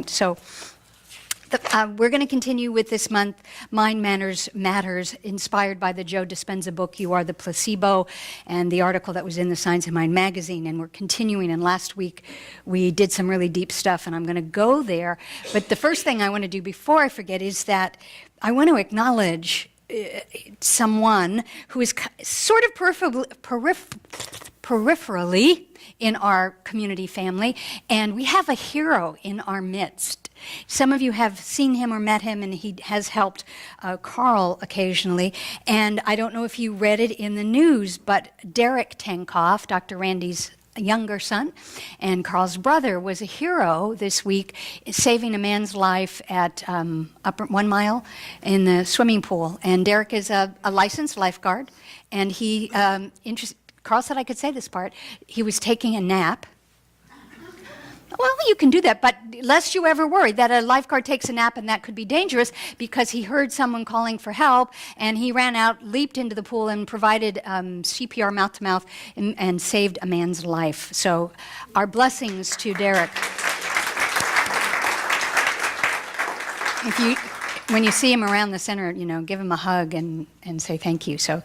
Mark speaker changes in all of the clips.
Speaker 1: event. So we're going to continue with this month, Mind Matters, inspired by the Joe Dispenza book, You Are the Placebo, and the article that was in the Science of Mind magazine. And we're continuing, and last week we did some really deep stuff, and I'm going to go there. But the first thing I want to do before I forget is that I want to acknowledge someone who is sort of peripherally in our community family, and we have a hero in our midst. Some of you have seen him or met him, and he has helped Carl occasionally. And I don't know if you read it in the news, but Derek Tankoff, Dr. Randy's younger son, and Carl's brother, was a hero this week, saving a man's life at Upper 1 Mile in the swimming pool. And Derek is a licensed lifeguard, and he, Carl said I could say this part, he was taking a nap. Well, you can do that, but lest you ever worry that a lifeguard takes a nap and that could be dangerous, because he heard someone calling for help, and he ran out, leaped into the pool, and provided CPR mouth-to-mouth and saved a man's life. So our blessings to Derek. When you see him around the center, give him a hug and say thank you. So,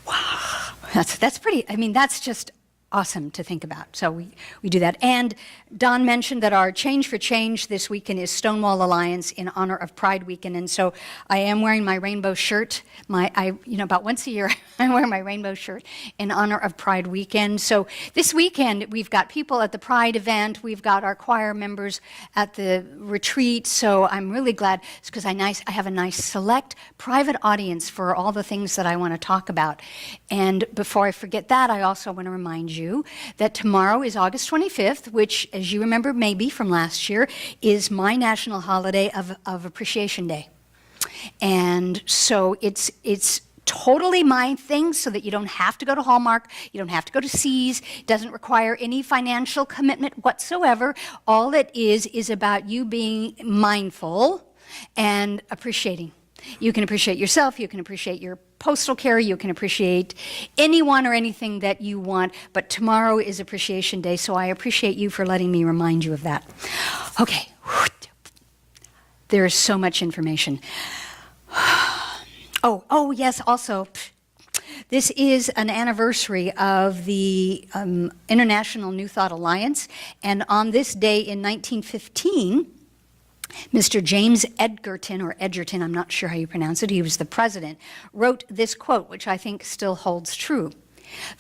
Speaker 1: wow, that's pretty, that's just awesome to think about. So we do that. And Don mentioned that our Change for Change this weekend is Stonewall Alliance in honor of Pride Weekend. And so I am wearing my rainbow shirt. About once a year, I wear my rainbow shirt in honor of Pride Weekend. So this weekend, we've got people at the Pride event. We've got our choir members at the retreat. So I'm really glad, because I have a nice select private audience for all the things that I want to talk about. And before I forget that, I also want to remind you that tomorrow is August 25th, which, as you remember maybe from last year, is my national holiday of Appreciation Day. And so it's totally my thing, so that you don't have to go to Hallmark, you don't have to go to Sears, it doesn't require any financial commitment whatsoever. All it is about you being mindful and appreciating. You can appreciate yourself, you can appreciate your postal carrier, you can appreciate anyone or anything that you want, but tomorrow is Appreciation Day, so I appreciate you for letting me remind you of that. Okay, there is so much information. Oh, yes, also, this is an anniversary of the International New Thought Alliance, and on this day in 1915, Mr. James Edgerton, or Edgerton, I'm not sure how you pronounce it, he was the president, wrote this quote, which I think still holds true.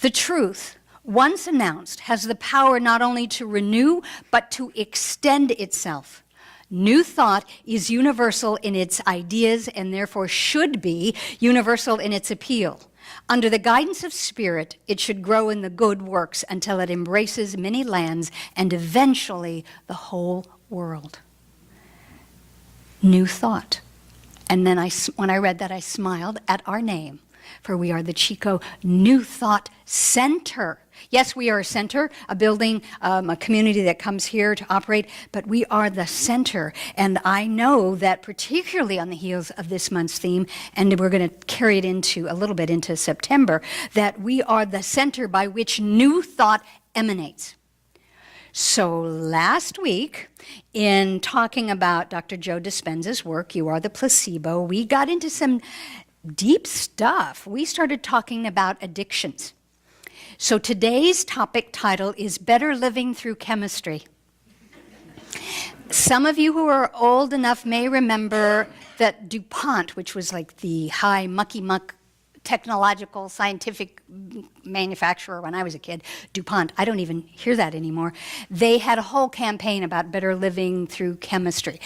Speaker 1: "The truth, once announced, has the power not only to renew, but to extend itself. New thought is universal in its ideas and therefore should be universal in its appeal. Under the guidance of spirit, it should grow in the good works until it embraces many lands and eventually the whole world." New thought. And then when I read that, I smiled at our name, for we are the Chico New Thought Center. Yes, we are a center, a building, a community that comes here to operate, but we are the center. And I know that particularly on the heels of this month's theme, and we're going to carry it a little bit into September, that we are the center by which new thought emanates. So last week, in talking about Dr. Joe Dispenza's work, You Are the Placebo, we got into some deep stuff. We started talking about addictions. So today's topic title is Better Living Through Chemistry. Some of you who are old enough may remember that DuPont, which was like the high mucky-muck technological, scientific manufacturer when I was a kid, DuPont, I don't even hear that anymore. They had a whole campaign about better living through chemistry.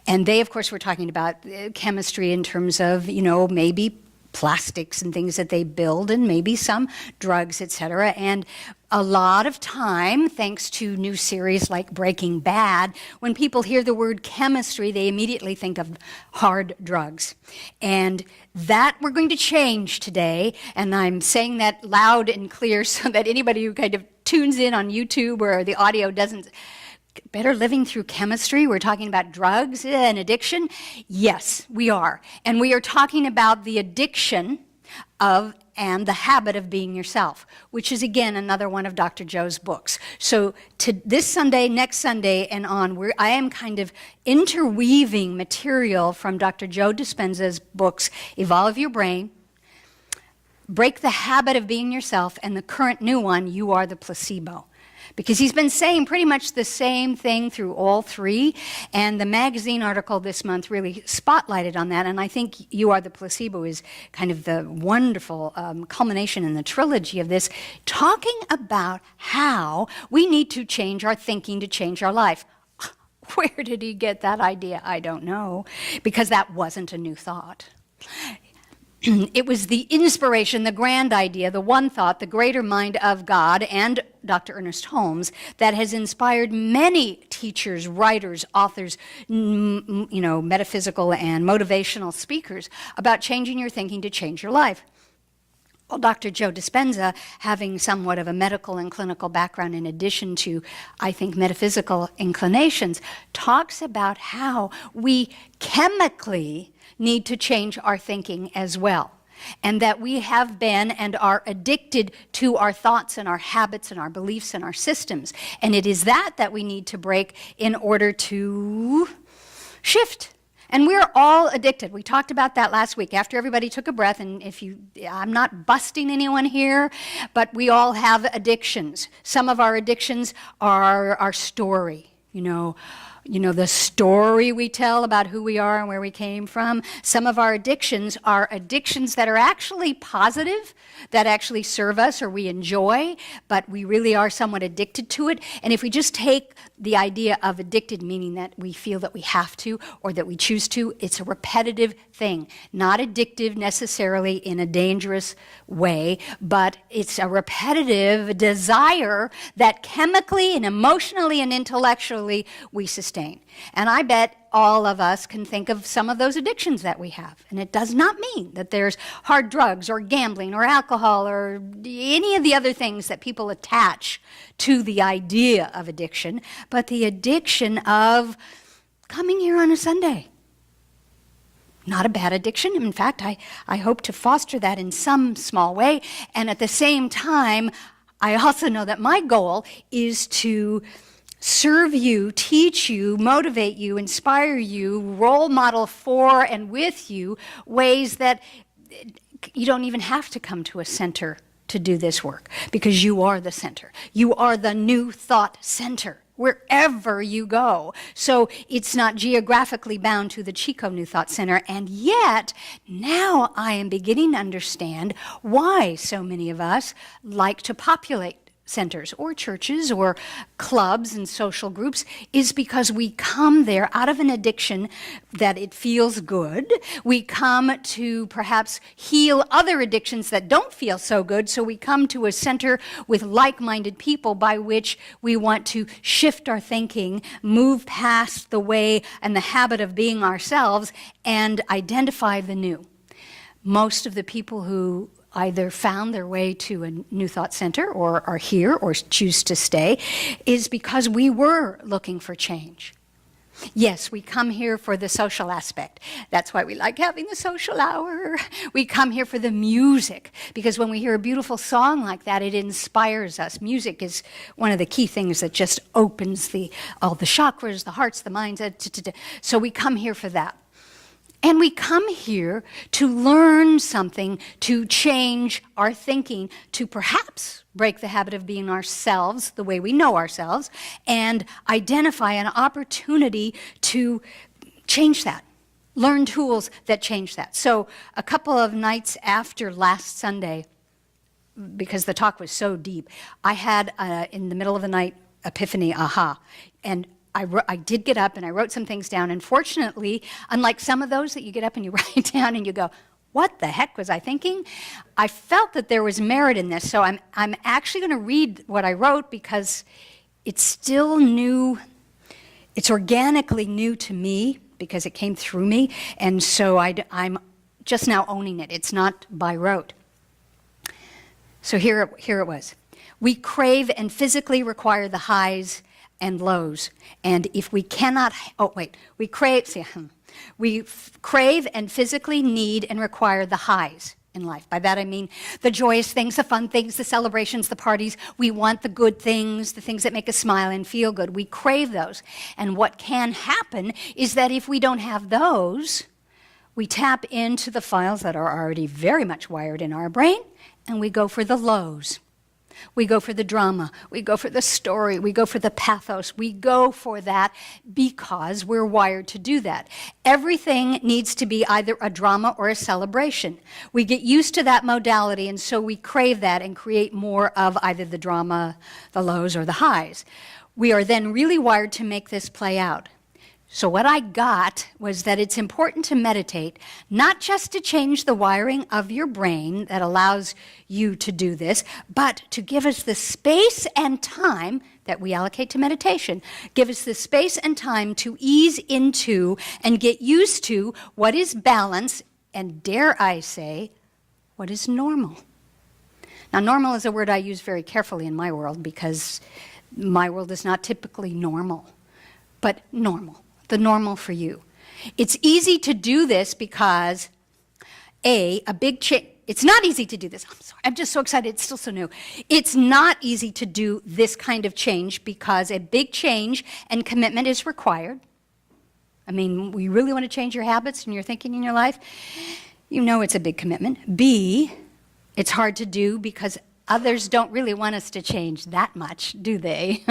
Speaker 1: And they, of course, were talking about chemistry in terms of, maybe plastics and things that they build, and maybe some drugs, etc. And a lot of time, thanks to new series like Breaking Bad, when people hear the word chemistry, they immediately think of hard drugs. And that we're going to change today, and I'm saying that loud and clear so that anybody who kind of tunes in on YouTube where the audio doesn't, better living through chemistry, we're talking about drugs and addiction? Yes, we are. And we are talking about the addiction of and the habit of being yourself, which is, again, another one of Dr. Joe's books. So to this Sunday, next Sunday, and on, I am kind of interweaving material from Dr. Joe Dispenza's books, Evolve Your Brain, Break the Habit of Being Yourself, and the current new one, You Are the Placebo. Because he's been saying pretty much the same thing through all three, and the magazine article this month really spotlighted on that, and I think You Are the Placebo is kind of the wonderful culmination in the trilogy of this, talking about how we need to change our thinking to change our life. Where did he get that idea? I don't know, because that wasn't a new thought. It was the inspiration, the grand idea, the one thought, the greater mind of God and Dr. Ernest Holmes that has inspired many teachers, writers, authors, metaphysical and motivational speakers about changing your thinking to change your life. Well, Dr. Joe Dispenza, having somewhat of a medical and clinical background in addition to, I think, metaphysical inclinations, talks about how we chemically need to change our thinking as well, and that we have been and are addicted to our thoughts and our habits and our beliefs and our systems. And it is that we need to break in order to shift. And we're all addicted. We talked about that last week after everybody took a breath. And I'm not busting anyone here, but we all have addictions. Some of our addictions are our story, the story we tell about who we are and where we came from. Some of our addictions are addictions that are actually positive, that actually serve us or we enjoy, but we really are somewhat addicted to it. And if we just take the idea of addicted, meaning that we feel that we have to or that we choose to, it's a repetitive thing. Not addictive necessarily in a dangerous way, but it's a repetitive desire that chemically and emotionally and intellectually we sustain. And I bet all of us can think of some of those addictions that we have. And it does not mean that there's hard drugs or gambling or alcohol or any of the other things that people attach to the idea of addiction, but the addiction of coming here on a Sunday. Not a bad addiction. In fact, I hope to foster that in some small way. And at the same time, I also know that my goal is to serve you, teach you, motivate you, inspire you, role model for and with you ways that you don't even have to come to a center to do this work, because you are the center. You are the new thought center wherever you go. So it's not geographically bound to the Chico New Thought Center, and yet now I am beginning to understand why so many of us like to populate centers or churches or clubs and social groups, is because we come there out of an addiction that it feels good. We come to perhaps heal other addictions that don't feel so good, so we come to a center with like-minded people by which we want to shift our thinking, move past the way and the habit of being ourselves, and identify the new. Most of the people who either found their way to a New Thought Center or are here or choose to stay is because we were looking for change. Yes, we come here for the social aspect. That's why we like having the social hour. We come here for the music, because when we hear a beautiful song like that, it inspires us. Music is one of the key things that just opens all the chakras, the hearts, the minds. So we come here for that. And we come here to learn something, to change our thinking, to perhaps break the habit of being ourselves, the way we know ourselves, and identify an opportunity to change that, learn tools that change that. So a couple of nights after last Sunday, because the talk was so deep, I had, in the middle of the night, epiphany, aha, and I did get up and I wrote some things down, and fortunately, unlike some of those that you get up and you write down and you go, what the heck was I thinking? I felt that there was merit in this, so I'm actually going to read what I wrote because it's still new. It's organically new to me because it came through me, and so I'm just now owning it. It's not by rote. So here it was. We crave and physically require the highs and lows. And if we cannot, we crave and physically need and require the highs. in life. By that I mean the joyous things, the fun things, the celebrations, the parties. We want the good things, the things that make us smile and feel good. We crave those. And what can happen is that if we don't have those, we tap into the files that are already very much wired in our brain, and we go for the lows. We go for the drama, we go for the story, we go for the pathos, we go for that because we're wired to do that. Everything needs to be either a drama or a celebration. We get used to that modality, and so we crave that and create more of either the drama, the lows, or the highs. We are then really wired to make this play out. So what I got was that it's important to meditate, not just to change the wiring of your brain that allows you to do this, but to give us the space and time that we allocate to meditation, give us the space and time to ease into and get used to what is balance, and dare I say, what is normal. Now, normal is a word I use very carefully in my world because my world is not typically normal, but normal. The normal for you. It's easy to do this because, a big change. It's not easy to do this. I'm sorry. I'm just so excited. It's still so new. It's not easy to do this kind of change because a big change and commitment is required. I mean, we really want to change your habits and your thinking in your life. You know it's a big commitment. B, it's hard to do because others don't really want us to change that much, do they?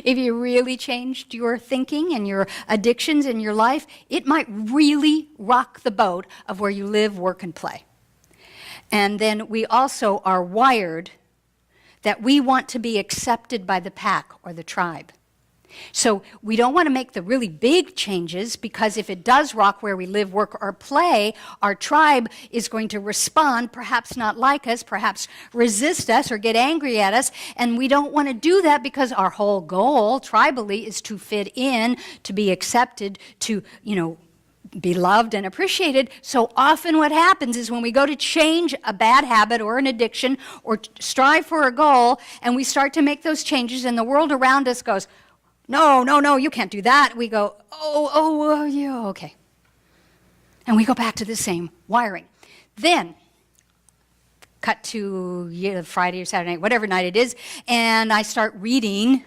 Speaker 1: If you really changed your thinking and your addictions in your life, it might really rock the boat of where you live, work, and play. And then we also are wired that we want to be accepted by the pack or the tribe. So we don't want to make the really big changes because if it does rock where we live, work, or play, our tribe is going to respond, perhaps not like us, perhaps resist us or get angry at us. And we don't want to do that because our whole goal, tribally, is to fit in, to be accepted, to, be loved and appreciated. So often what happens is when we go to change a bad habit or an addiction or strive for a goal, and we start to make those changes and the world around us goes, no, you can't do that. We go, yeah, okay. And we go back to the same wiring. Then, cut to Friday or Saturday night, whatever night it is, and I start reading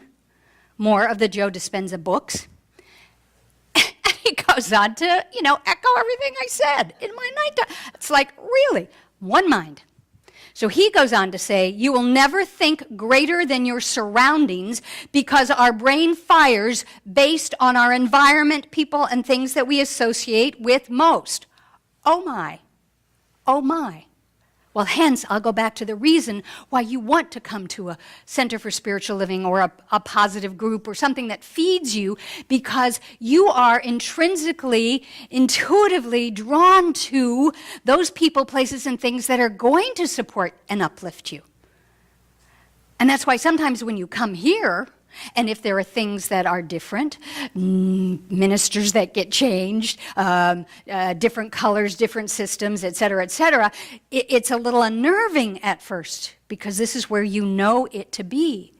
Speaker 1: more of the Joe Dispenza books. And he goes on to, echo everything I said in my nighttime. It's like, really, one mind. So he goes on to say, you will never think greater than your surroundings because our brain fires based on our environment, people, and things that we associate with most. Oh my. Well, hence, I'll go back to the reason why you want to come to a Center for Spiritual Living or a positive group or something that feeds you, because you are intrinsically, intuitively drawn to those people, places, and things that are going to support and uplift you. And that's why sometimes when you come here, and if there are things that are different, ministers that get changed, different colors, different systems, et cetera, it's a little unnerving at first because this is where you know it to be.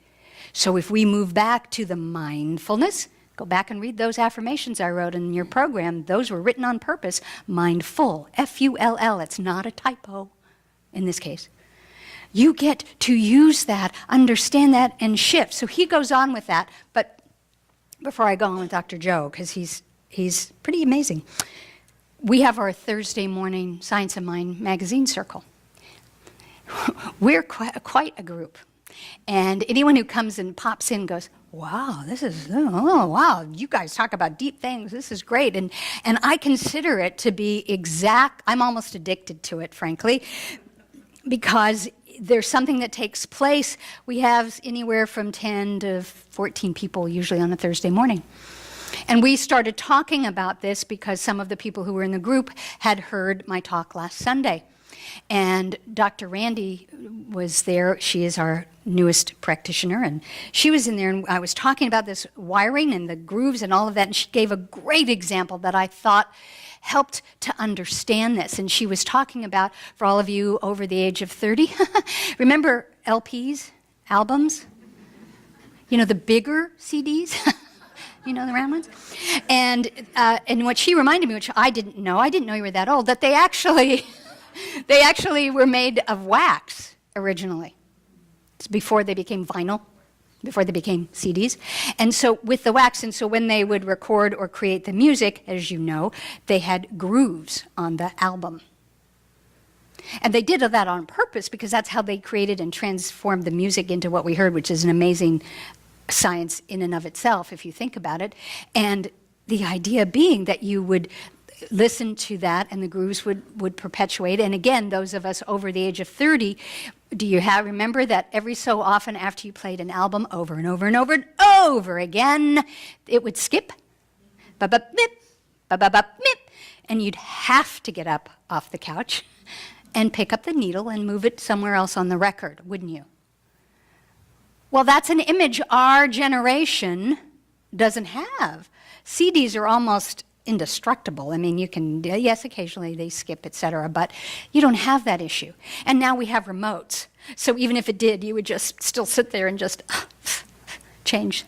Speaker 1: So if we move back to the mindfulness, go back and read those affirmations I wrote in your program. Those were written on purpose. Mindful, F-U-L-L. It's not a typo in this case. You get to use that, understand that, and shift. So he goes on with that. But before I go on with Dr. Joe, because he's pretty amazing, we have our Thursday morning Science of Mind magazine circle. We're quite a group. And anyone who comes and pops in goes, wow, wow, you guys talk about deep things. This is great. And I consider it to be I'm almost addicted to it, frankly, because there's something that takes place. We have anywhere from 10 to 14 people usually on a Thursday morning. And we started talking about this because some of the people who were in the group had heard my talk last Sunday. And Dr. Randy was there. She is our newest practitioner, and she was in there, and I was talking about this wiring and the grooves and all of that, and she gave a great example that I thought helped to understand this. And she was talking about, for all of you over the age of 30, remember LPs, albums? The bigger CDs? The round ones? And what she reminded me, which I didn't know you were that old, that they actually They actually were made of wax originally. It's before they became vinyl, before they became CDs. And so with the wax, and so when they would record or create the music, as you know, they had grooves on the album. And they did that on purpose because that's how they created and transformed the music into what we heard, which is an amazing science in and of itself, if you think about it. And the idea being that you would listen to that and the grooves would perpetuate. And again, those of us over the age of 30, do you remember that every so often after you played an album over and over and over and over again, it would skip? Ba-ba-bip, ba-ba-bip, and you'd have to get up off the couch and pick up the needle and move it somewhere else on the record, wouldn't you? Well, that's an image our generation doesn't have. CDs are almost indestructible. I mean, you can, yes, occasionally they skip, etc., but you don't have that issue. And now we have remotes. So even if it did, you would just still sit there and just change.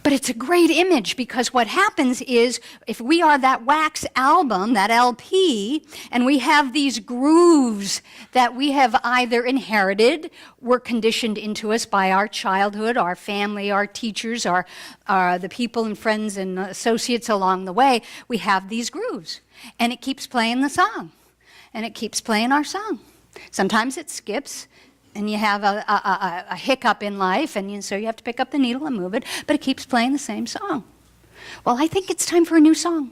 Speaker 1: But it's a great image because what happens is if we are that wax album, that LP, and we have these grooves that we have either inherited, were conditioned into us by our childhood, our family, our teachers, the people and friends and associates along the way, we have these grooves. And it keeps playing the song. And it keeps playing our song. Sometimes it skips. And you have a hiccup in life, and so you have to pick up the needle and move it, but it keeps playing the same song. Well, I think it's time for a new song.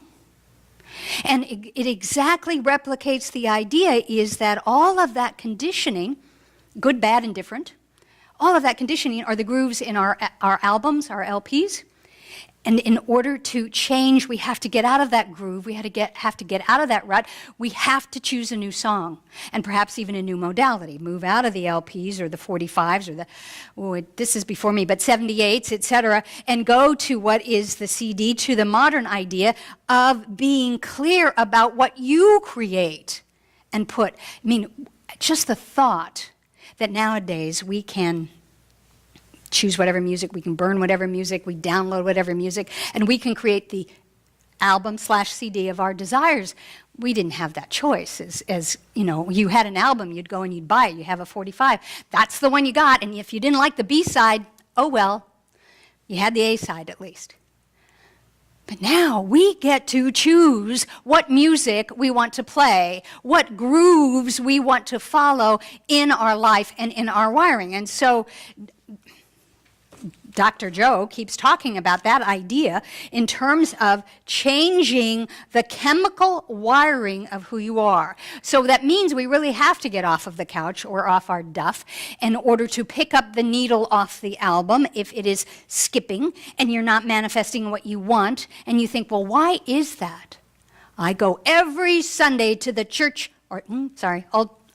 Speaker 1: And it exactly replicates the idea is that all of that conditioning, good, bad, and different, all of that conditioning are the grooves in our albums, our LPs. And in order to change, we have to get out of that groove. We have to get out of that rut. We have to choose a new song, and perhaps even a new modality. Move out of the LPs or the 45s or this is before me, but 78s, etc., and go to what is the CD, to the modern idea of being clear about what you create and put. I mean, just the thought that nowadays we can choose whatever music, we can burn whatever music, we download whatever music, and we can create the album/CD of our desires. We didn't have that choice. As you know, you had an album, you'd go and you'd buy it. You have a 45. That's the one you got, and if you didn't like the B-side, oh well, you had the A-side at least. But now we get to choose what music we want to play, what grooves we want to follow in our life and in our wiring. And so Dr. Joe keeps talking about that idea in terms of changing the chemical wiring of who you are. So that means we really have to get off of the couch or off our duff in order to pick up the needle off the album if it is skipping and you're not manifesting what you want. And you think, well, why is that? I go every Sunday to the church,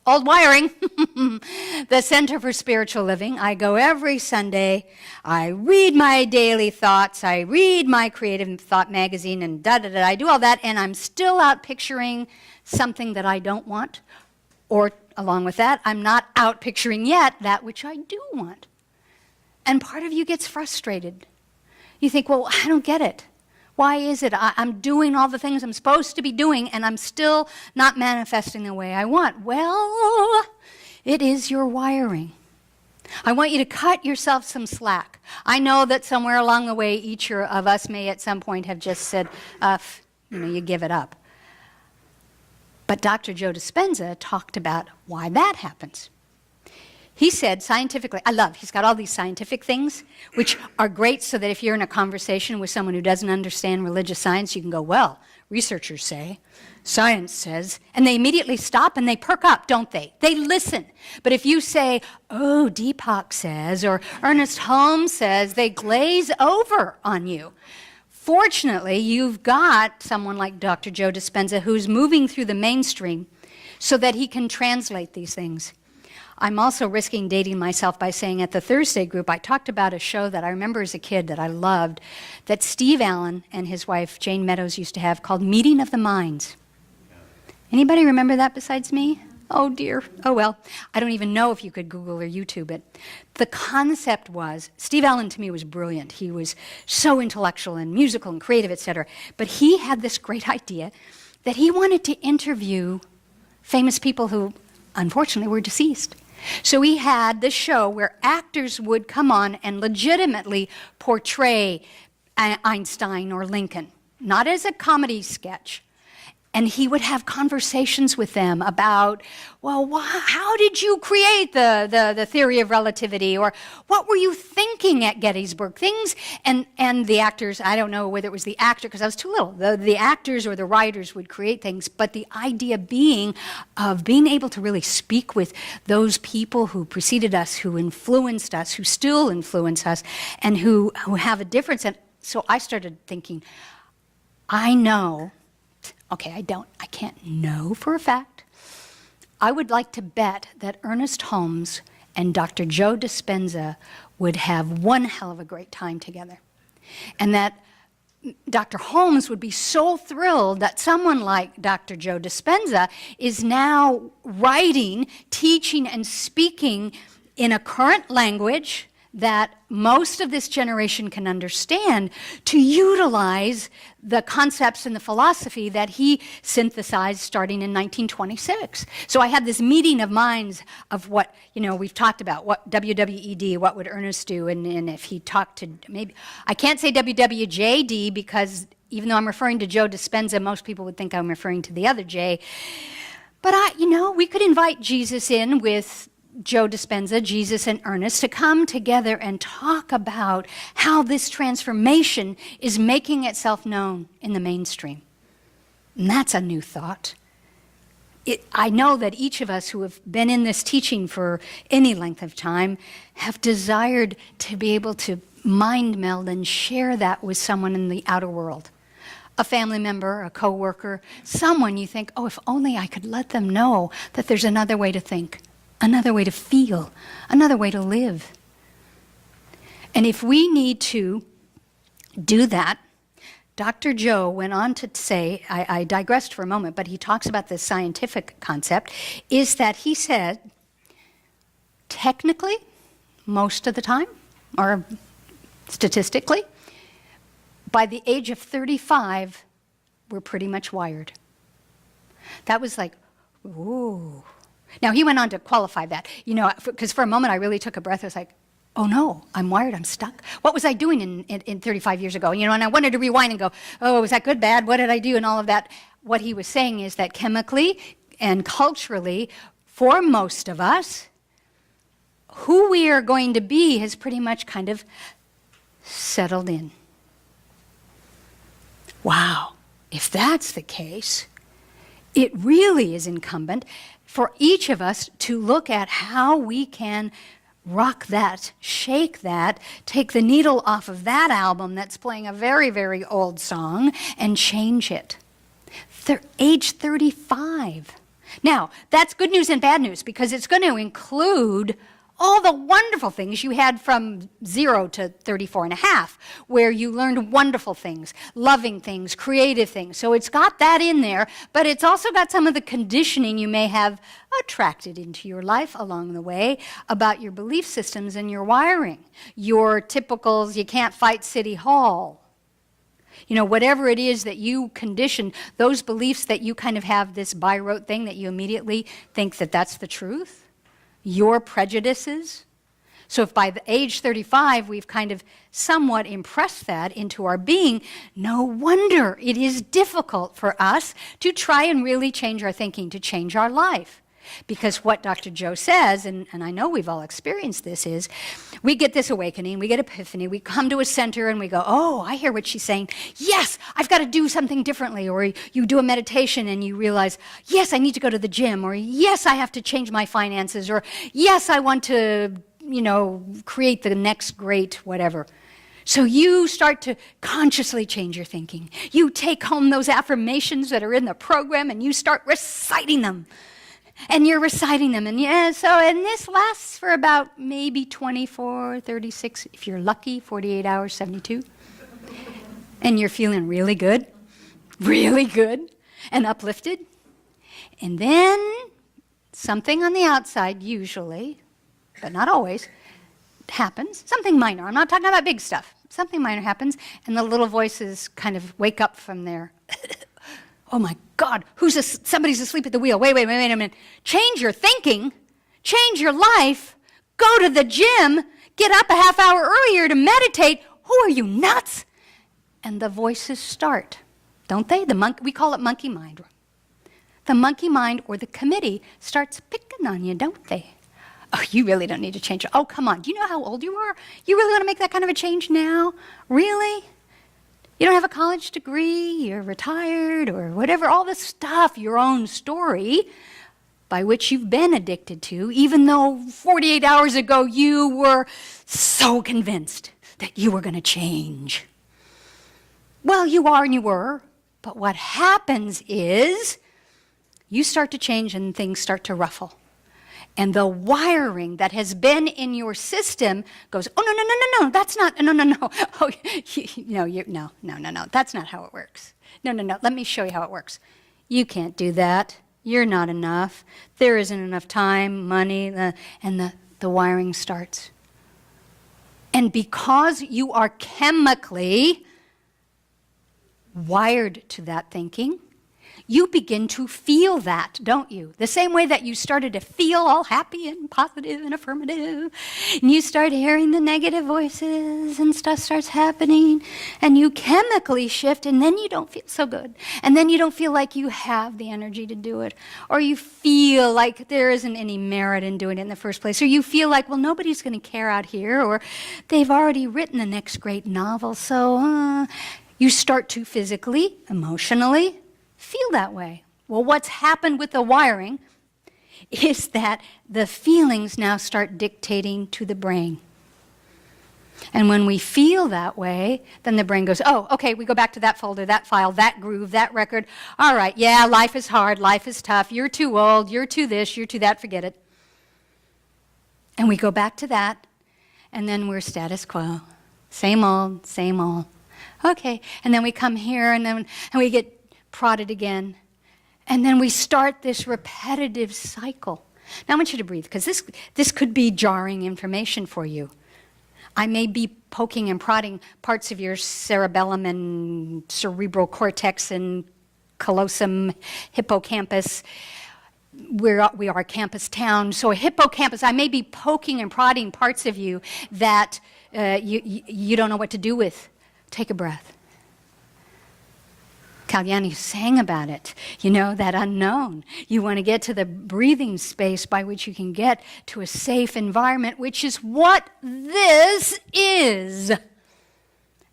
Speaker 1: Old Wiring, the Center for Spiritual Living. I go every Sunday. I read my daily thoughts. I read my Creative Thought magazine and da-da-da. I do all that, and I'm still out picturing something that I don't want. Or along with that, I'm not out picturing yet that which I do want. And part of you gets frustrated. You think, well, I don't get it. Why is it I'm doing all the things I'm supposed to be doing and I'm still not manifesting the way I want? Well, it is your wiring. I want you to cut yourself some slack. I know that somewhere along the way, each of us may at some point have just said, you give it up. But Dr. Joe Dispenza talked about why that happens. He said scientifically, he's got all these scientific things, which are great so that if you're in a conversation with someone who doesn't understand religious science, you can go, well, researchers say, science says, and they immediately stop and they perk up, don't they? They listen. But if you say, oh, Deepak says, or Ernest Holmes says, they glaze over on you. Fortunately, you've got someone like Dr. Joe Dispenza who's moving through the mainstream so that he can translate these things. I'm also risking dating myself by saying at the Thursday group, I talked about a show that I remember as a kid that I loved, that Steve Allen and his wife Jane Meadows used to have called Meeting of the Minds. Anybody remember that besides me? Oh dear. Oh well. I don't even know if you could Google or YouTube it. The concept was, Steve Allen to me was brilliant. He was so intellectual and musical and creative, etc. But he had this great idea that he wanted to interview famous people who unfortunately were deceased. So we had this show where actors would come on and legitimately portray Einstein or Lincoln, not as a comedy sketch. And he would have conversations with them about, well, how did you create the theory of relativity? Or what were you thinking at Gettysburg? Things, and the actors, I don't know whether it was the actor, because I was too little, the actors or the writers would create things, but the idea being of being able to really speak with those people who preceded us, who influenced us, who still influence us, and who have a difference. And so I started thinking, I know, okay, I can't know for a fact. I would like to bet that Ernest Holmes and Dr. Joe Dispenza would have one hell of a great time together. And that Dr. Holmes would be so thrilled that someone like Dr. Joe Dispenza is now writing, teaching, and speaking in a current language that most of this generation can understand, to utilize the concepts and the philosophy that he synthesized starting in 1926. So I had this meeting of minds of what, we've talked about, what WWED, what would Ernest do, and if he talked to, maybe, I can't say WWJD because even though I'm referring to Joe Dispenza, most people would think I'm referring to the other J. But we could invite Jesus in with Joe Dispenza, Jesus, and Ernest to come together and talk about how this transformation is making itself known in the mainstream. And that's a new thought. I know that each of us who have been in this teaching for any length of time have desired to be able to mind meld and share that with someone in the outer world. A family member, a coworker, someone you think, oh, if only I could let them know that there's another way to think, another way to feel, another way to live. And if we need to do that, Dr. Joe went on to say, I digressed for a moment, but he talks about this scientific concept, is that he said, technically, most of the time, or statistically, by the age of 35, we're pretty much wired. That was like, ooh. Now, he went on to qualify that, because for a moment I really took a breath. I was like, oh no, I'm wired, I'm stuck. What was I doing in 35 years ago? And I wanted to rewind and go, oh, was that good, bad? What did I do? And all of that. What he was saying is that chemically and culturally, for most of us, who we are going to be has pretty much kind of settled in. Wow, if that's the case, it really is incumbent for each of us to look at how we can rock that, shake that, take the needle off of that album that's playing a very, very old song and change it. Age 35. Now, that's good news and bad news because it's going to include all the wonderful things you had from 0 to 34 and a half, where you learned wonderful things, loving things, creative things. So it's got that in there, but it's also got some of the conditioning you may have attracted into your life along the way about your belief systems and your wiring. Your typicals, you can't fight City Hall. Whatever it is that you condition, those beliefs that you kind of have this by rote thing that you immediately think that that's the truth. Your prejudices. So if by the age 35 we've kind of somewhat impressed that into our being, no wonder it is difficult for us to try and really change our thinking, to change our life. Because what Dr. Joe says, and I know we've all experienced this, is we get this awakening, we get epiphany, we come to a center and we go, oh, I hear what she's saying. Yes, I've got to do something differently. Or you do a meditation and you realize, yes, I need to go to the gym. Or yes, I have to change my finances. Or yes, I want to, create the next great whatever. So you start to consciously change your thinking. You take home those affirmations that are in the program and you start reciting them. And you're reciting them, and this lasts for about maybe 24, 36, if you're lucky, 48 hours, 72. And you're feeling really good, and uplifted. And then something on the outside, usually, but not always, happens. Something minor. I'm not talking about big stuff. Something minor happens, and the little voices kind of wake up from their Oh my God, somebody's asleep at the wheel. Wait a minute. Change your thinking, change your life, go to the gym, get up a half hour earlier to meditate. Who are you, nuts? And the voices start, don't they? We call it monkey mind. The monkey mind or the committee starts picking on you, don't they? Oh, you really don't need to change. Oh, come on. Do you know how old you are? You really want to make that kind of a change now? Really? You don't have a college degree, you're retired, or whatever, all this stuff, your own story, by which you've been addicted to, even though 48 hours ago you were so convinced that you were going to change. Well, you are and you were, but what happens is you start to change and things start to ruffle. And the wiring that has been in your system goes, oh, no, that's not, no. Oh, no, that's not how it works. No, let me show you how it works. You can't do that. You're not enough. There isn't enough time, money, and the wiring starts. And because you are chemically wired to that thinking, you begin to feel that, don't you? The same way that you started to feel all happy and positive and affirmative, and you start hearing the negative voices and stuff starts happening, and you chemically shift, and then you don't feel so good. And then you don't feel like you have the energy to do it, or you feel like there isn't any merit in doing it in the first place, or you feel like, well, nobody's going to care out here, or they've already written the next great novel, so you start to physically, emotionally, feel that way. Well, what's happened with the wiring is that the feelings now start dictating to the brain. And when we feel that way, then the brain goes, oh, okay, we go back to that folder, that file, that groove, that record. All right, yeah, life is hard, life is tough, you're too old, you're too this, you're too that, forget it. And we go back to that, and then we're status quo. Same old, same old. Okay, and then we come here, and we get prodded again. And then we start this repetitive cycle. Now I want you to breathe, because this could be jarring information for you. I may be poking and prodding parts of your cerebellum and cerebral cortex and callosum, hippocampus. We are a campus town, so a hippocampus, I may be poking and prodding parts of you that you don't know what to do with. Take a breath. Kalyani sang about it, that unknown. You want to get to the breathing space by which you can get to a safe environment, which is what this is.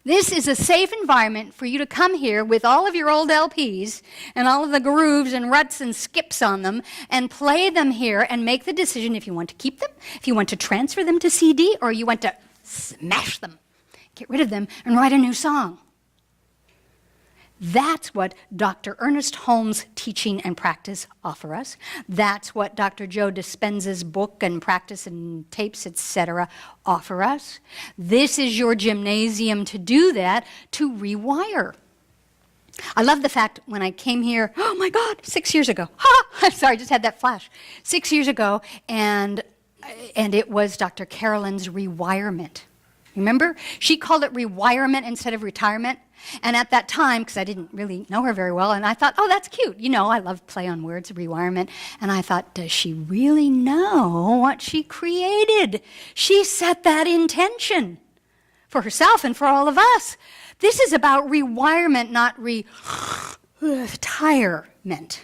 Speaker 1: This is a safe environment for you to come here with all of your old LPs and all of the grooves and ruts and skips on them and play them here and make the decision if you want to keep them, if you want to transfer them to CD, or you want to smash them, get rid of them, and write a new song. That's what Dr. Ernest Holmes' teaching and practice offer us. That's what Dr. Joe Dispenza's book and practice and tapes, etc., offer us. This is your gymnasium to do that, to rewire. I love the fact when I came here, oh my God, 6 years ago. I'm sorry, I just had that flash. 6 years ago, and it was Dr. Carolyn's rewirement. Remember? She called it rewirement instead of retirement. And at that time, because I didn't really know her very well, and I thought, oh, that's cute. I love play on words, rewirement. And I thought, does she really know what she created? She set that intention for herself and for all of us. This is about rewirement, not retirement.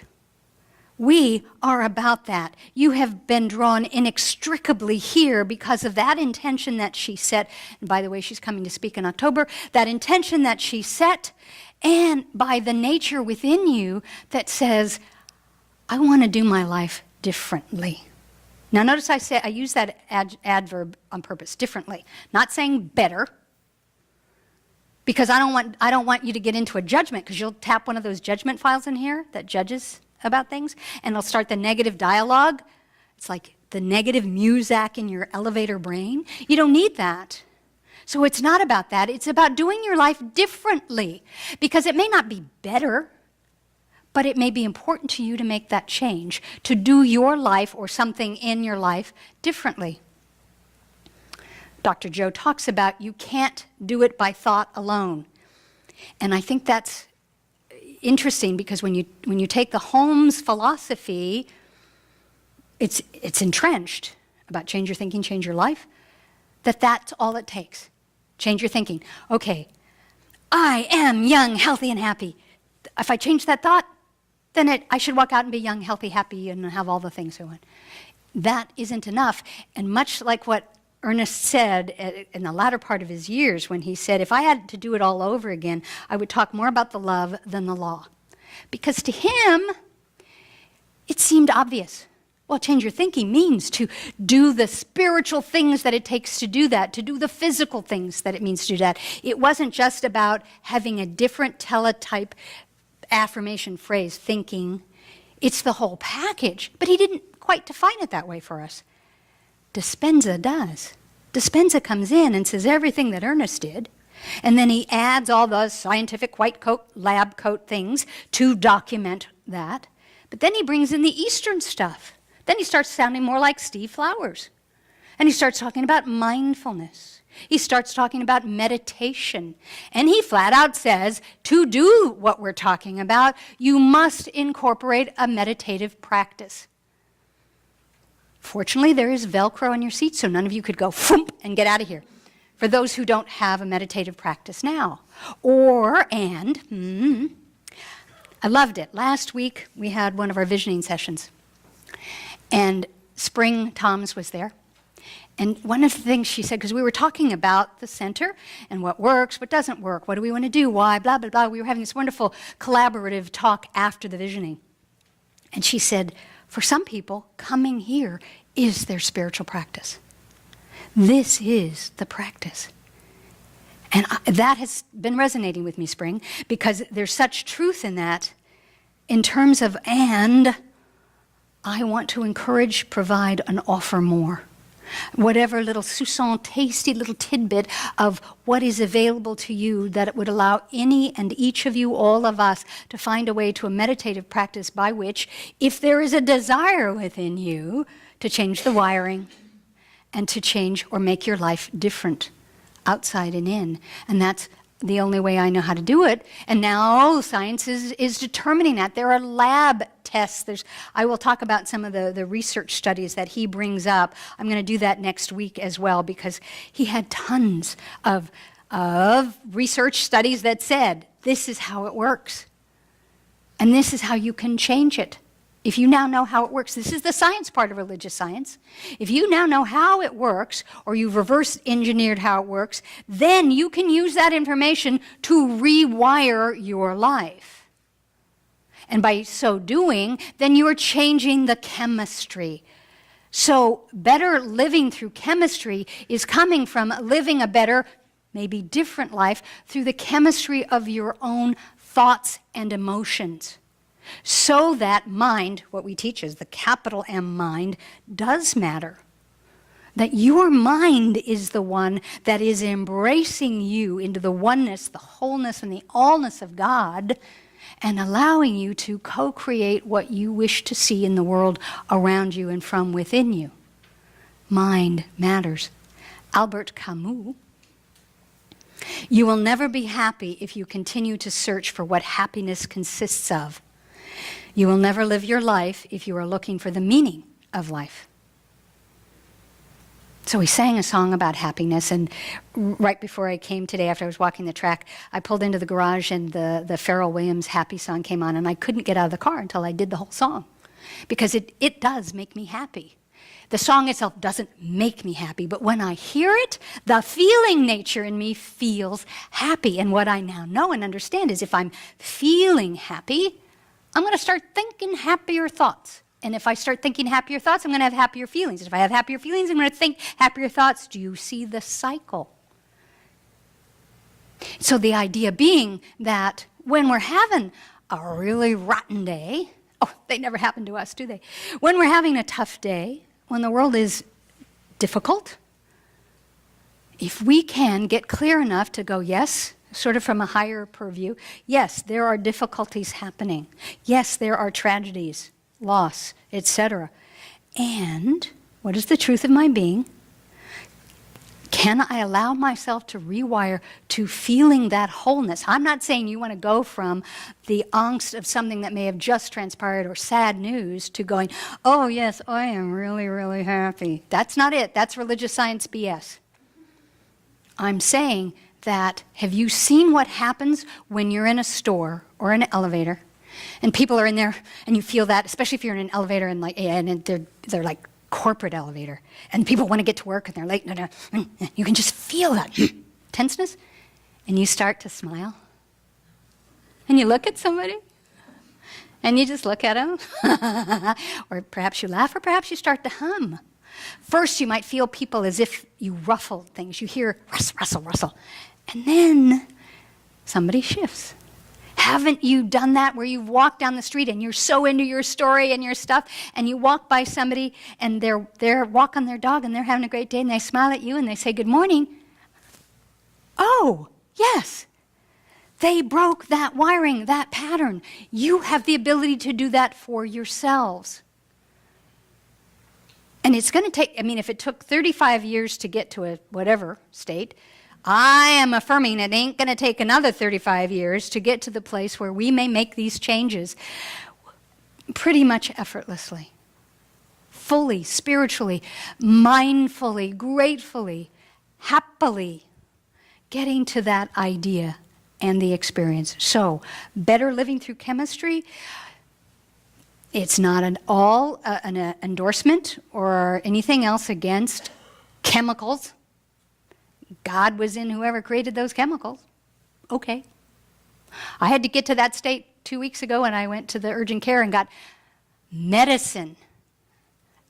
Speaker 1: We are about that. You have been drawn inextricably here because of that intention that she set. And by the way, she's coming to speak in October. That intention that she set, and by the nature within you that says, I want to do my life differently. Now notice I use that adverb on purpose, differently. Not saying better, because I don't want you to get into a judgment, because you'll tap one of those judgment files in here that judges about things, and it'll start the negative dialogue. It's like the negative muzak in your elevator brain. You don't need that. So it's not about that. It's about doing your life differently, because it may not be better, but it may be important to you to make that change, to do your life or something in your life differently. Dr. Joe talks about you can't do it by thought alone. And I think that's interesting because when you take the Holmes philosophy, it's entrenched about change your thinking, change your life, that's all it takes. Change your thinking. Okay, I am young, healthy, and happy. If I change that thought, then I should walk out and be young, healthy, happy, and have all the things I want. That isn't enough. And much like what Ernest said in the latter part of his years when he said, if I had to do it all over again, I would talk more about the love than the law. Because to him, it seemed obvious. Well, change your thinking means to do the spiritual things that it takes to do that, to do the physical things that it means to do that. It wasn't just about having a different teletype affirmation phrase, thinking. It's the whole package. But he didn't quite define it that way for us. Dispenza does. Dispenza comes in and says everything that Ernest did, and then he adds all those scientific white coat, lab coat things to document that. But then he brings in the Eastern stuff. Then he starts sounding more like Steve Flowers. And he starts talking about mindfulness. He starts talking about meditation. And he flat out says, to do what we're talking about, you must incorporate a meditative practice. Fortunately, there is Velcro on your seat, so none of you could go foomp and get out of here. For those who don't have a meditative practice now. I loved it. Last week, we had one of our visioning sessions. And Spring Toms was there. And one of the things she said, because we were talking about the center and what works, what doesn't work, what do we want to do, why, blah, blah, blah. We were having this wonderful collaborative talk after the visioning. And she said, for some people, coming here is their spiritual practice. This is the practice. And that has been resonating with me, Spring, because there's such truth in that in terms of, and I want to encourage, provide, and offer more. Whatever little sousson, tasty little tidbit of what is available to you that it would allow any and each of you, all of us, to find a way to a meditative practice by which, if there is a desire within you, to change the wiring and to change or make your life different, outside and in. And that's the only way I know how to do it. And now science is determining that. There are lab tests. I will talk about some of the research studies that he brings up. I'm going to do that next week as well because he had tons of research studies that said this is how it works. And this is how you can change it. If you now know how it works, this is the science part of religious science. If you now know how it works, or you've reverse engineered how it works, then you can use that information to rewire your life. And by so doing, then you are changing the chemistry. So better living through chemistry is coming from living a better, maybe different life through the chemistry of your own thoughts and emotions. So that mind, what we teach is the capital M mind, does matter. That your mind is the one that is embracing you into the oneness, the wholeness, and the allness of God, and allowing you to co-create what you wish to see in the world around you and from within you. Mind matters. Albert Camus. You will never be happy if you continue to search for what happiness consists of. You will never live your life if you are looking for the meaning of life. So we sang a song about happiness, and right before I came today, after I was walking the track, I pulled into the garage and the Pharrell Williams Happy song came on, and I couldn't get out of the car until I did the whole song. Because it does make me happy. The song itself doesn't make me happy, but when I hear it, the feeling nature in me feels happy. And what I now know and understand is if I'm feeling happy, I'm going to start thinking happier thoughts. And if I start thinking happier thoughts, I'm going to have happier feelings. And if I have happier feelings, I'm going to think happier thoughts. Do you see the cycle? So the idea being that when we're having a really rotten day, oh, they never happen to us, do they? When we're having a tough day, when the world is difficult, if we can get clear enough to go, yes, sort of from a higher purview, yes, there are difficulties happening. Yes, there are tragedies, loss, etc. And what is the truth of my being? Can I allow myself to rewire to feeling that wholeness? I'm not saying you want to go from the angst of something that may have just transpired or sad news to going, oh yes, I am really, really happy. That's not it. That's religious science BS. I'm saying that, have you seen what happens when you're in a store or an elevator and people are in there and you feel that, especially if you're in an elevator and they're like corporate elevator, and people want to get to work and they're late, you can just feel that tenseness, and you start to smile, and you look at somebody, and you just look at them, or perhaps you laugh, or perhaps you start to hum. First, you might feel people as if you ruffled things. You hear rustle, rustle, rustle, and then somebody shifts. Haven't you done that where you've walked down the street and you're so into your story and your stuff, and you walk by somebody and they're walking their dog and they're having a great day and they smile at you and they say, good morning. Oh, yes. They broke that wiring, that pattern. You have the ability to do that for yourselves. And it's going to take, if it took 35 years to get to a whatever state, I am affirming it ain't going to take another 35 years to get to the place where we may make these changes pretty much effortlessly, fully, spiritually, mindfully, gratefully, happily, getting to that idea and the experience. So, better living through chemistry, it's not an endorsement or anything else against chemicals. God was in whoever created those chemicals. Okay. I had to get to that state 2 weeks ago, and I went to the urgent care and got medicine,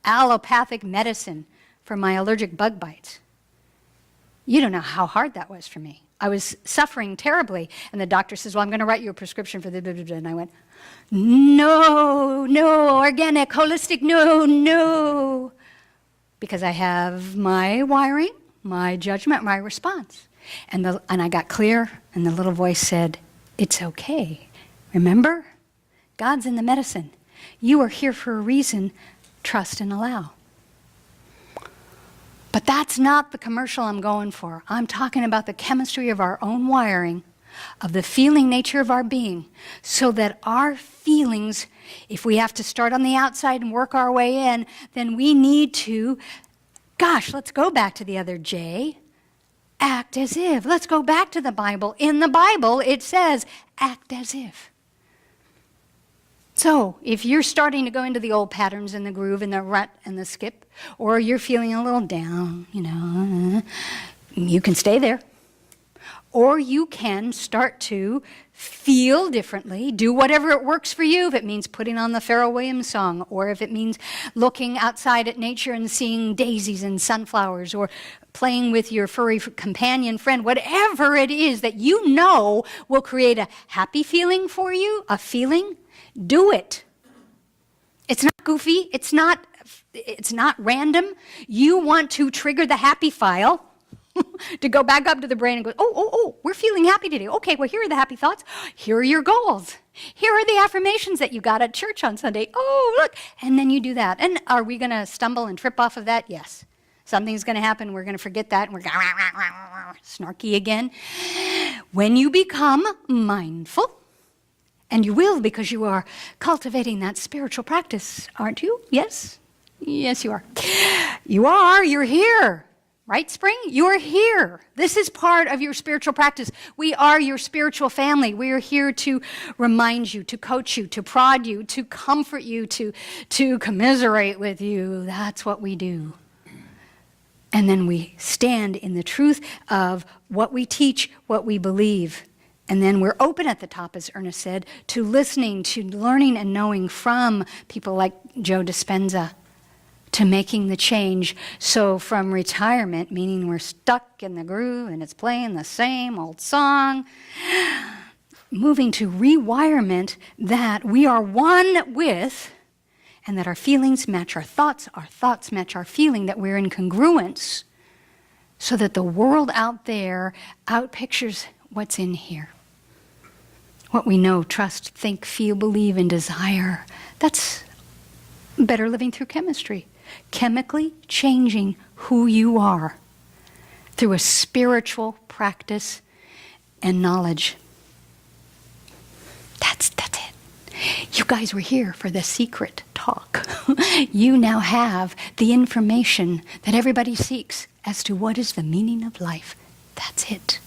Speaker 1: allopathic medicine for my allergic bug bites. You don't know how hard that was for me. I was suffering terribly, and the doctor says, well, I'm going to write you a prescription for the blah, blah, blah. And I went, no, organic, holistic, no. Because I have my wiring, my judgment, my response. And I got clear, and the little voice said, it's okay. Remember? God's in the medicine. You are here for a reason. Trust and allow. But that's not the commercial I'm going for. I'm talking about the chemistry of our own wiring, of the feeling nature of our being, so that our feelings, if we have to start on the outside and work our way in, then we need to, let's go back to the other J, act as if. Let's go back to the Bible. In the Bible, it says, act as if. So, if you're starting to go into the old patterns and the groove and the rut and the skip, or you're feeling a little down, you can stay there. Or you can start to feel differently, do whatever it works for you, if it means putting on the Pharrell Williams song, or if it means looking outside at nature and seeing daisies and sunflowers, or playing with your furry companion friend, whatever it is that you know will create a happy feeling for you, a feeling, do it. It's not goofy, it's not random. You want to trigger the happy file to go back up to the brain and go, oh, we're feeling happy today. Okay, well, here are the happy thoughts. Here are your goals. Here are the affirmations that you got at church on Sunday. Oh, look. And then you do that. And are we going to stumble and trip off of that? Yes. Something's going to happen. We're going to forget that. And we're going to snarky again. When you become mindful, and you will because you are cultivating that spiritual practice, aren't you? Yes? Yes, you are. You are. You're here. Right, Spring? You're here. This is part of your spiritual practice. We are your spiritual family. We are here to remind you, to coach you, to prod you, to comfort you, to commiserate with you. That's what we do. And then we stand in the truth of what we teach, what we believe. And then we're open at the top, as Ernest said, to listening, to learning and knowing from people like Joe Dispenza, to making the change. So from retirement, meaning we're stuck in the groove and it's playing the same old song, moving to rewirement that we are one with, and that our feelings match our thoughts match our feeling, that we're in congruence, so that the world out there outpictures what's in here. What we know, trust, think, feel, believe, and desire. That's better living through chemistry. Chemically changing who you are. through a spiritual practice and knowledge. That's it. You guys were here for the secret talk. You now have the information that everybody seeks as to what is the meaning of life. That's it.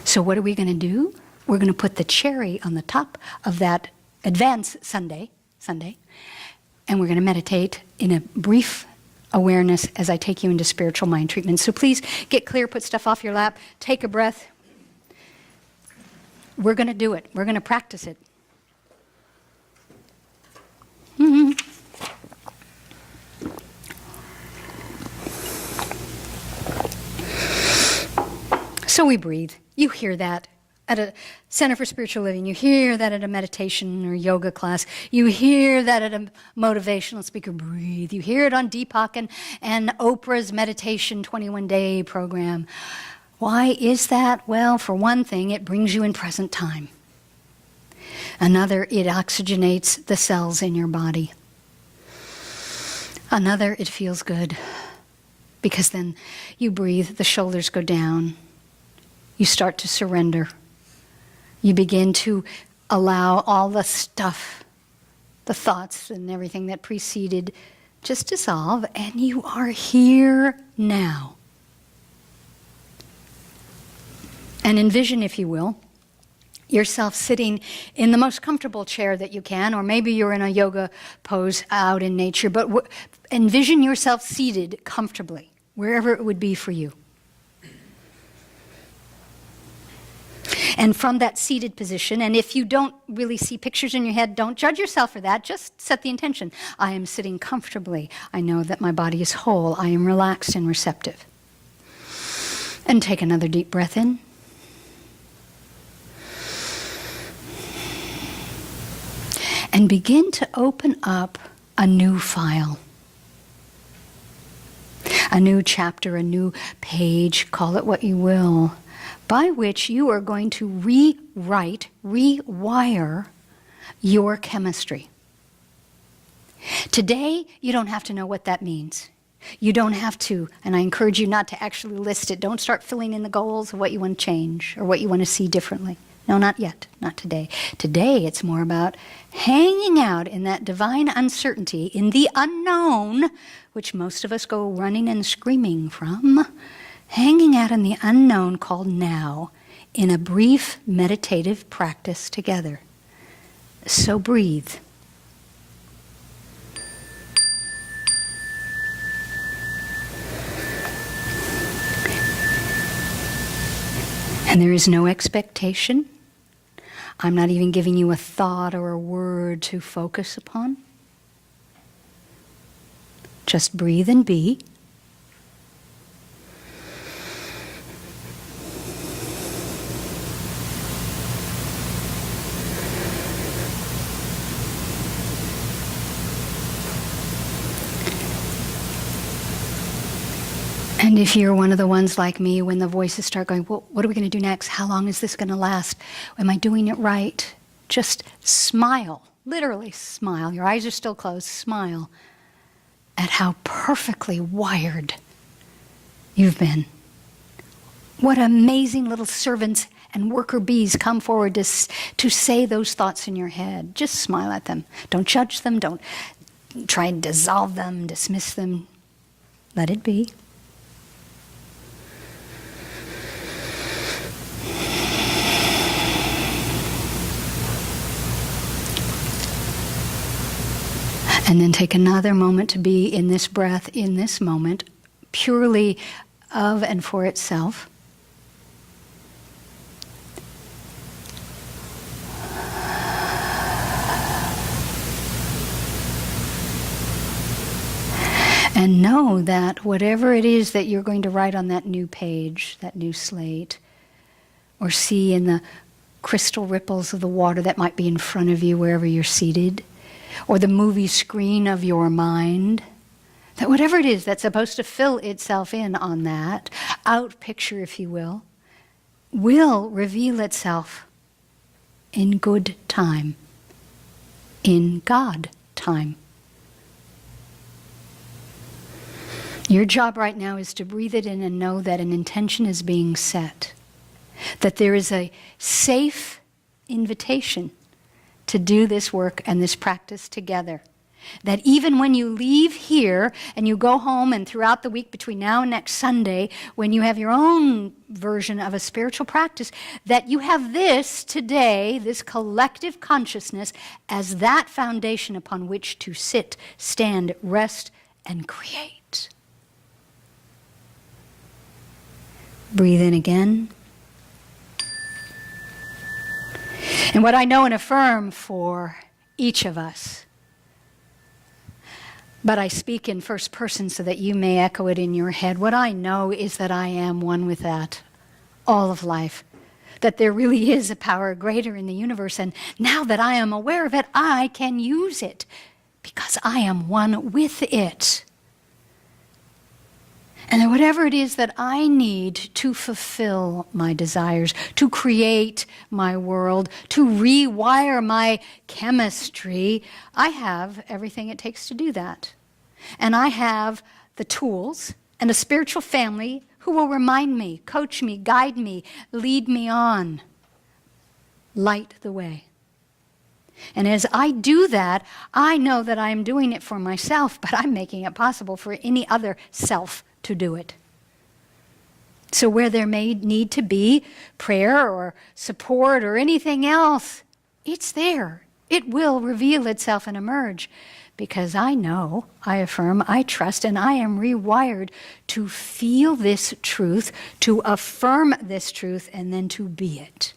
Speaker 1: So what are we going to do? We're going to put the cherry on the top of that Advance Sunday, and we're going to meditate in a brief awareness as I take you into spiritual mind treatment. So please get clear, put stuff off your lap, take a breath. We're going to do it. We're going to practice it. Mm-hmm. So we breathe. You hear that at a Center for Spiritual Living. You hear that at a meditation or yoga class. You hear that at a motivational speaker. Breathe. You hear it on Deepak and Oprah's meditation 21-day program. Why is that? Well, for one thing, it brings you in present time. Another, it oxygenates the cells in your body. Another, it feels good because then you breathe, the shoulders go down. You start to surrender. You begin to allow all the stuff, the thoughts and everything that preceded, just dissolve, and you are here now. And envision, if you will, yourself sitting in the most comfortable chair that you can, or maybe you're in a yoga pose out in nature, but envision yourself seated comfortably, wherever it would be for you. And from that seated position, and if you don't really see pictures in your head, don't judge yourself for that. Just set the intention. I am sitting comfortably. I know that my body is whole. I am relaxed and receptive. And take another deep breath in. And begin to open up a new file. A new chapter, a new page, call it what you will, by which you are going to rewrite, rewire your chemistry. Today, you don't have to know what that means. You don't have to, and I encourage you not to actually list it. Don't start filling in the goals of what you want to change or what you want to see differently. No, not yet, not today. Today, it's more about hanging out in that divine uncertainty, in the unknown, which most of us go running and screaming from, hanging out in the unknown called now, in a brief meditative practice together. So breathe. And there is no expectation. I'm not even giving you a thought or a word to focus upon. Just breathe and be. And if you're one of the ones like me, when the voices start going, well, what are we going to do next? How long is this going to last? Am I doing it right? Just smile, literally smile. Your eyes are still closed. Smile at how perfectly wired you've been. What amazing little servants and worker bees come forward to say those thoughts in your head. Just smile at them. Don't judge them. Don't try and dissolve them, dismiss them. Let it be. And then take another moment to be in this breath, in this moment, purely of and for itself. And know that whatever it is that you're going to write on that new page, that new slate, or see in the crystal ripples of the water that might be in front of you wherever you're seated, or the movie screen of your mind, that whatever it is that's supposed to fill itself in on that, out picture, if you will reveal itself in good time, in God time. Your job right now is to breathe it in and know that an intention is being set, that there is a safe invitation to do this work and this practice together. That even when you leave here and you go home and throughout the week between now and next Sunday, when you have your own version of a spiritual practice, that you have this today, this collective consciousness, as that foundation upon which to sit, stand, rest, and create. Breathe in again. And what I know and affirm for each of us, but I speak in first person so that you may echo it in your head. What I know is that I am one with that, all of life. That there really is a power greater in the universe. And now that I am aware of it, I can use it because I am one with it. And that whatever it is that I need to fulfill my desires, to create my world, to rewire my chemistry, I have everything it takes to do that. And I have the tools and a spiritual family who will remind me, coach me, guide me, lead me on, light the way. And as I do that, I know that I am doing it for myself, but I'm making it possible for any other self to do it. So where there may need to be prayer or support or anything else, it's there. It will reveal itself and emerge because I know, I affirm, I trust, and I am rewired to feel this truth, to affirm this truth, and then to be it.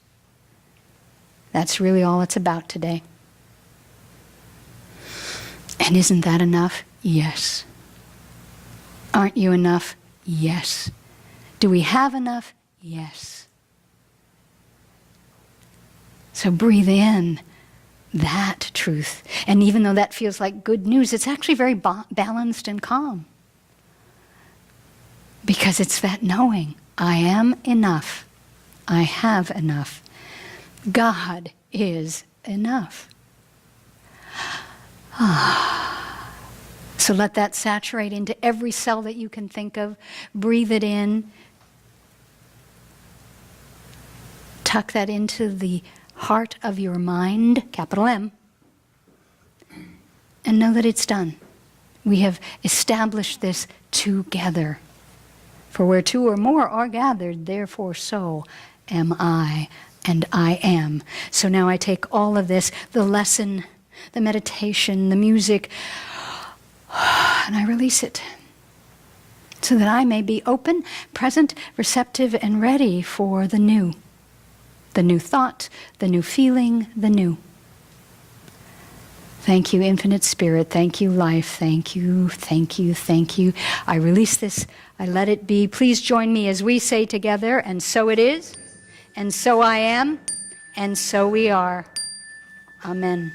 Speaker 1: That's really all it's about today. And isn't that enough? Yes. Aren't you enough? Yes. Do we have enough? Yes. So breathe in that truth. And even though that feels like good news, it's actually very balanced and calm. Because it's that knowing, I am enough. I have enough. God is enough. So let that saturate into every cell that you can think of. Breathe it in. Tuck that into the heart of your mind, capital M, and know that it's done. We have established this together. For where two or more are gathered, therefore so am I, and I am. So now I take all of this, the lesson, the meditation, the music, and I release it so that I may be open, present, receptive, and ready for the new. The new thought, the new feeling, the new. Thank you, Infinite Spirit. Thank you, Life. Thank you, thank you, thank you. I release this. I let it be. Please join me as we say together, and so it is, and so I am, and so we are. Amen.